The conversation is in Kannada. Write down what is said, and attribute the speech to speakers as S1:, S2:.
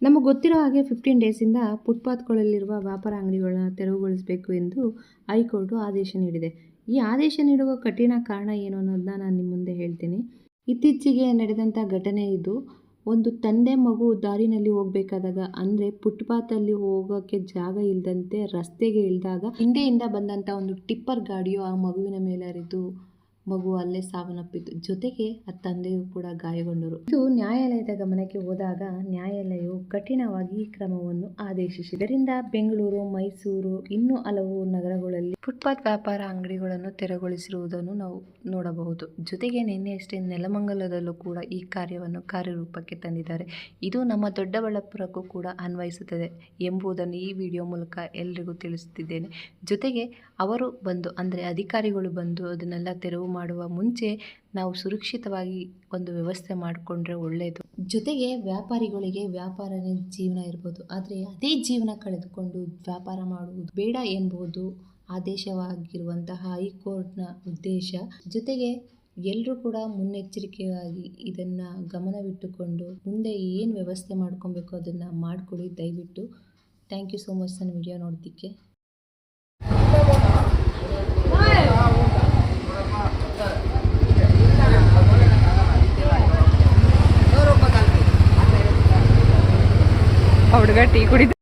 S1: ನಮಗೆ ಗೊತ್ತಿರೋ ಹಾಗೆ 15 ಡೇಸಿಂದ ಫುಟ್ಪಾತ್ಗಳಲ್ಲಿರುವ ವ್ಯಾಪಾರ ಅಂಗಡಿಗಳನ್ನ ತೆರವುಗೊಳಿಸಬೇಕು ಎಂದು ಹೈಕೋರ್ಟ್ ಆದೇಶ ನೀಡಿದೆ. ಈ ಆದೇಶ ನೀಡುವ ಕಠಿಣ ಕಾರಣ ಏನು ಅನ್ನೋದನ್ನ ನಾನು ನಿಮ್ಮ ಮುಂದೆ ಹೇಳ್ತೀನಿ. ಇತ್ತೀಚೆಗೆ ನಡೆದಂಥ ಘಟನೆ ಇದು. ಒಂದು ತಂದೆ ಮಗು ದಾರಿನಲ್ಲಿ ಹೋಗಬೇಕಾದಾಗ ಅಂದರೆ ಫುಟ್ಪಾತಲ್ಲಿ ಹೋಗೋಕ್ಕೆ ಜಾಗ ಇಲ್ಲದಂತೆ ರಸ್ತೆಗೆ ಇಳಿದಾಗ ಹಿಂದೆಯಿಂದ ಬಂದಂಥ ಒಂದು ಟಿಪ್ಪರ್ ಗಾಡಿಯು ಆ ಮಗುವಿನ ಮೇಲೆ ಹರಿದು ಮಗು ಅಲ್ಲೇ ಸಾವನ್ನಪ್ಪಿತು. ಜೊತೆಗೆ ಆ ತಂದೆಯೂ ಕೂಡ ಗಾಯಗೊಂಡರು. ಇದು ನ್ಯಾಯಾಲಯದ ಗಮನಕ್ಕೆ ಹೋದಾಗ ನ್ಯಾಯಾಲಯವು ಕಠಿಣವಾಗಿ ಈ ಕ್ರಮವನ್ನು ಆದೇಶಿಸಿದೆ. ಇದರಿಂದ ಬೆಂಗಳೂರು, ಮೈಸೂರು ಇನ್ನೂ ಹಲವು ನಗರಗಳಲ್ಲಿ ಫುಟ್ಪಾತ್ ವ್ಯಾಪಾರ ಅಂಗಡಿಗಳನ್ನು ತೆರವುಗೊಳಿಸಿರುವುದನ್ನು ನಾವು ನೋಡಬಹುದು. ಜೊತೆಗೆ ನಿನ್ನೆಯಷ್ಟೇ ನೆಲಮಂಗಲದಲ್ಲೂ ಕೂಡ ಈ ಕಾರ್ಯವನ್ನು ಕಾರ್ಯರೂಪಕ್ಕೆ ತಂದಿದ್ದಾರೆ. ಇದು ನಮ್ಮ ದೊಡ್ಡಬಳ್ಳಾಪುರಕ್ಕೂ ಕೂಡ ಅನ್ವಯಿಸುತ್ತದೆ ಎಂಬುದನ್ನು ಈ ವಿಡಿಯೋ ಮೂಲಕ ಎಲ್ರಿಗೂ ತಿಳಿಸುತ್ತಿದ್ದೇನೆ. ಜೊತೆಗೆ ಅವರು ಬಂದು ಅಂದರೆ ಅಧಿಕಾರಿಗಳು ಬಂದು ಅದನ್ನೆಲ್ಲ ತೆರವು ಮಾಡುವ ಮುಂಚೆ ನಾವು ಸುರಕ್ಷಿತವಾಗಿ ಒಂದು ವ್ಯವಸ್ಥೆ ಮಾಡಿಕೊಂಡ್ರೆ ಒಳ್ಳೆಯದು. ಜೊತೆಗೆ ವ್ಯಾಪಾರಿಗಳಿಗೆ ವ್ಯಾಪಾರನೇ ಜೀವನ ಇರ್ಬೋದು, ಆದರೆ ಅದೇ ಜೀವನ ಕಳೆದುಕೊಂಡು ವ್ಯಾಪಾರ ಮಾಡುವುದು ಬೇಡ ಎಂಬುದು ಆದೇಶವಾಗಿರುವಂತಹ ಹೈಕೋರ್ಟ್ನ ಉದ್ದೇಶ. ಜೊತೆಗೆ ಎಲ್ಲರೂ ಕೂಡ ಮುನ್ನೆಚ್ಚರಿಕೆಯಾಗಿ ಇದನ್ನು ಗಮನವಿಟ್ಟುಕೊಂಡು ಮುಂದೆ ಏನು ವ್ಯವಸ್ಥೆ ಮಾಡ್ಕೊಬೇಕು ಅದನ್ನು ಮಾಡಿಕೊಡಿ ದಯವಿಟ್ಟು. ಥ್ಯಾಂಕ್ ಯು ಸೋ ಮಚ್ ನನ್ನ ವಿಡಿಯೋ ನೋಡೋದಕ್ಕೆ. ಹುಡುಗ ಟೀ ಕುಡಿದ